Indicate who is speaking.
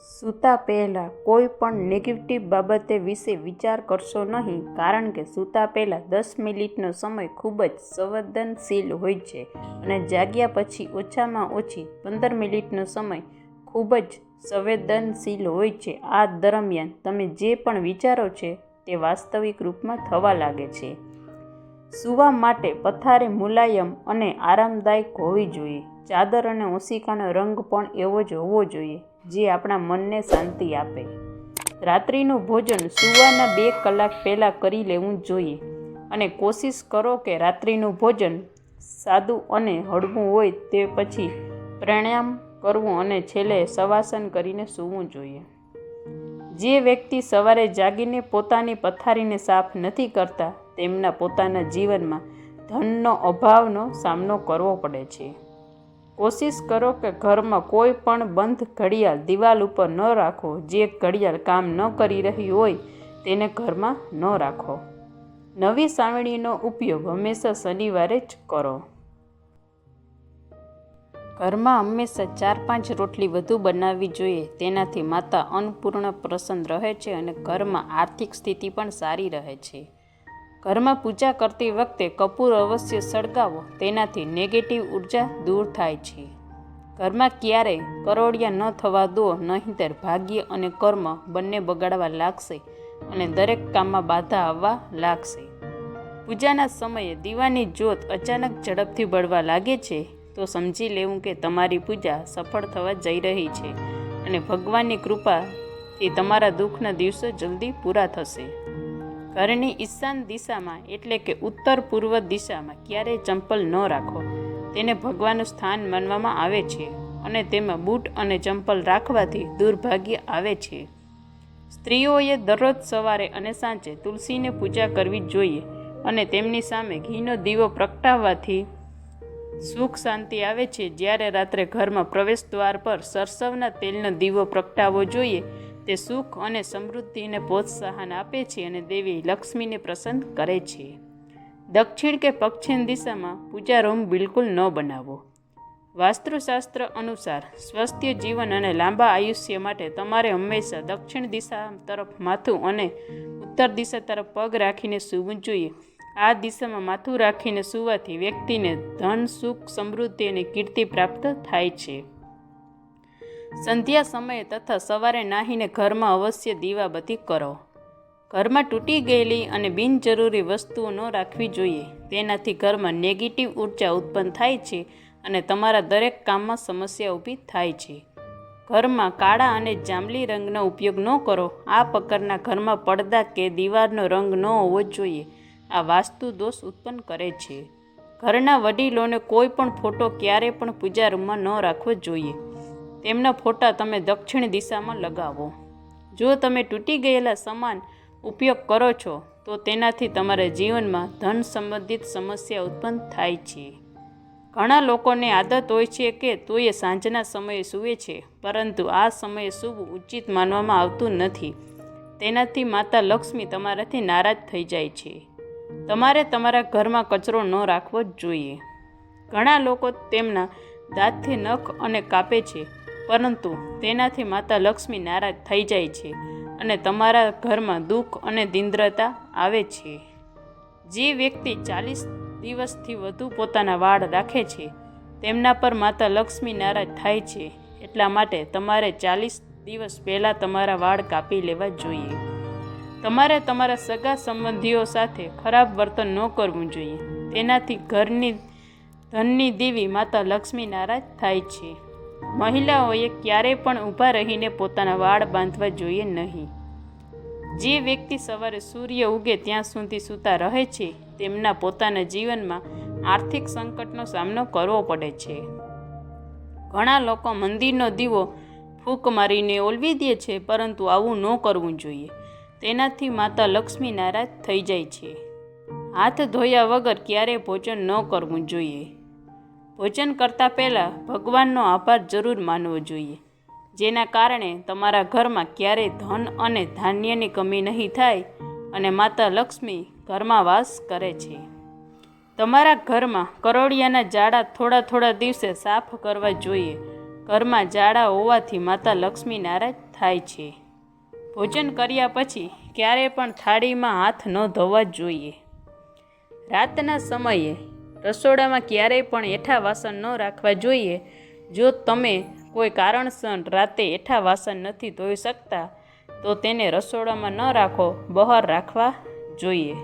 Speaker 1: સૂતા પહેલાં કોઈ પણ નેગેટિવ બાબતે વિશે વિચાર કરશો નહીં, કારણ કે સૂતા પહેલાં 10 મિનિટનો સમય ખૂબ જ સંવેદનશીલ હોય છે અને જાગ્યા પછી ઓછામાં ઓછી 15 મિનિટનો સમય ખૂબ જ સંવેદનશીલ હોય છે. આ દરમિયાન તમે જે પણ વિચારો છે તે વાસ્તવિક રૂપમાં થવા લાગે છે. સૂવા માટે પથારી મુલાયમ અને આરામદાયક હોવી જોઈએ. ચાદર અને ઓશિકાનો રંગ પણ એવો જ હોવો જોઈએ જે આપણા મનને શાંતિ આપે. રાત્રિનું ભોજન સૂવાના 2 કલાક પહેલાં કરી લેવું જોઈએ અને કોશિશ કરો કે રાત્રિનું ભોજન સાદું અને હળવું હોય. તે પછી પ્રાણાયામ કરવું અને છેલ્લે શવાસન કરીને સૂવું જોઈએ. જે વ્યક્તિ સવારે જાગીને પોતાની પથારીને સાફ નથી કરતા તેમના પોતાના જીવનમાં ધનનો અભાવનો સામનો કરવો પડે છે. કોશિશ કરો કે ઘરમાં કોઈ પણ બંધ ઘડિયાળ દિવાલ ઉપર ન રાખો. જે ઘડિયાળ કામ ન કરી રહી હોય તેને ઘરમાં ન રાખો. નવી સાવરણીનો ઉપયોગ હંમેશા શનિવારે જ કરો. ઘરમાં હંમેશા 4-5 રોટલી વધુ બનાવવી જોઈએ. તેનાથી માતા અન્નપૂર્ણા પ્રસન્ન રહે છે અને ઘરમાં આર્થિક સ્થિતિ પણ સારી રહે છે. ઘરમાં પૂજા કરતી વખતે કપૂર અવશ્ય સળગાવો. તેનાથી નેગેટિવ ઉર્જા દૂર થાય છે. ઘરમાં ક્યારેય કરોળિયા ન થવા દો, નહીંતર ભાગ્ય અને કર્મ બંને બગાડવા લાગશે અને દરેક કામમાં બાધા આવવા લાગશે. પૂજાના સમયે દીવાની જ્યોત અચાનક ઝડપથી બળવા લાગે છે તો સમજી લેવું કે તમારી પૂજા સફળ થવા જઈ રહી છે અને ભગવાનની કૃપાથી તમારા દુઃખના દિવસો જલ્દી પૂરા થશે. ઘરની ઈશાન દિશામાં એટલે કે ઉત્તર પૂર્વ દિશામાં ક્યારેય ચંપલ ન રાખો. તેને ભગવાનનું સ્થાન માનવામાં આવે છે અને તેમાં બૂટ અને ચંપલ રાખવાથી દુર્ભાગ્ય આવે છે. સ્ત્રીઓએ દરરોજ સવારે અને સાંજે તુલસીને પૂજા કરવી જોઈએ અને તેમની સામે ઘીનો દીવો પ્રગટાવવાથી સુખ શાંતિ આવે છે. જ્યારે રાત્રે ઘરમાં પ્રવેશ દ્વાર પર સરસવના તેલનો દીવો પ્રગટાવવો જોઈએ. તે સુખ અને સમૃદ્ધિને પ્રોત્સાહન આપે છે અને દેવી લક્ષ્મીને પ્રસન્ન કરે છે. દક્ષિણ કે પશ્ચિમ દિશામાં પૂજા રૂમ બિલકુલ ન બનાવો. વાસ્તુશાસ્ત્ર અનુસાર સ્વસ્થ જીવન અને લાંબા આયુષ્ય માટે તમારે હંમેશા દક્ષિણ દિશા તરફ માથું અને ઉત્તર દિશા તરફ પગ રાખીને સૂવું જોઈએ. આ દિશામાં માથું રાખીને સૂવાથી વ્યક્તિને ધન, સુખ, સમૃદ્ધિ અને કીર્તિ પ્રાપ્ત થાય છે. સંધ્યા સમયે તથા સવારે નાહીને ઘરમાં અવશ્ય દીવાબત્તી કરો. ઘરમાં તૂટી ગયેલી અને બિનજરૂરી વસ્તુઓ ન રાખવી જોઈએ. તેનાથી ઘરમાં નેગેટિવ ઉર્જા ઉત્પન્ન થાય છે અને તમારા દરેક કામમાં સમસ્યા ઊભી થાય છે. ઘરમાં કાળા અને જાંબલી રંગનો ઉપયોગ ન કરો. આ પ્રકારના ઘરમાં પડદા કે દિવાલનો રંગ ન હોવો જોઈએ. આ વાસ્તુ દોષ ઉત્પન્ન કરે છે. ઘરના વડીલોને કોઈ પણ ફોટો ક્યારેય પણ પૂજા રૂમમાં ન રાખવો જોઈએ. તેમના ફોટા તમે દક્ષિણ દિશામાં લગાવો. જો તમે તૂટી ગયેલા સામાન ઉપયોગ કરો છો તો તેનાથી તમારા જીવનમાં ધન સંબંધિત સમસ્યા ઉત્પન્ન થાય છે. ઘણા લોકોને આદત હોય છે કે તોય સાંજના સમયે સૂવે છે, પરંતુ આ સમયે સૂવું ઉચિત માનવામાં આવતું નથી. તેનાથી માતા લક્ષ્મી તમારાથી નારાજ થઈ જાય છે. તમારે તમારા ઘરમાં કચરો ન રાખવો જોઈએ. ઘણા લોકો તેમના દાંતથી નખ અને કાપે છે, પરંતુ તેનાથી માતા લક્ષ્મી નારાજ થઈ જાય છે અને તમારા ઘરમાં દુઃખ અને દીનદ્રતા આવે છે. જે વ્યક્તિ 40 દિવસથી વધુ પોતાના વાળ રાખે છે તેમના પર માતા લક્ષ્મી નારાજ થાય છે. એટલા માટે તમારે 40 દિવસ પહેલાં તમારા વાળ કાપી લેવા જોઈએ. તમારે તમારા સગા સંબંધીઓ સાથે ખરાબ વર્તન ન કરવું જોઈએ. તેનાથી ધનની દેવી માતા લક્ષ્મી નારાજ થાય છે. મહિલાઓએ ક્યારેય પણ ઊભા રહીને પોતાના વાળ બાંધવા જોઈએ નહીં. જે વ્યક્તિ સવારે સૂર્ય ઉગે ત્યાં સુધી સૂતા રહે છે તેમના પોતાના જીવનમાં આર્થિક સંકટનો સામનો કરવો પડે છે. ઘણા લોકો મંદિરનો દીવો ફૂંક મારીને ઓલવી દે છે, પરંતુ આવું ન કરવું જોઈએ. તેનાથી માતા લક્ષ્મી નારાજ થઈ જાય છે. હાથ ધોયા વગર ક્યારેય ભોજન ન કરવું જોઈએ. ભોજન કરતાં પહેલાં ભગવાનનો આભાર જરૂર માનવો જોઈએ, જેના કારણે તમારા ઘરમાં ક્યારેય ધન અને ધાન્યની કમી નહીં થાય અને માતા લક્ષ્મી ઘરમાં વાસ કરે છે. તમારા ઘરમાં કરોળિયાના જાડા થોડા દિવસે સાફ કરવા જોઈએ. ઘરમાં જાડા હોવાથી માતા લક્ષ્મી નારાજ થાય છે. ભોજન કર્યા પછી ક્યારેય પણ થાળીમાં હાથ ન ધોવા જોઈએ. રાતના સમયે રસોડામાં ક્યારેય પણ એઠા વાસણ ન રાખવા જોઈએ. જો તમે કોઈ કારણસર રાતે એઠા વાસણ નથી ધોઈ શકતા તો તેને રસોડામાં ન રાખો, બહાર રાખવા જોઈએ.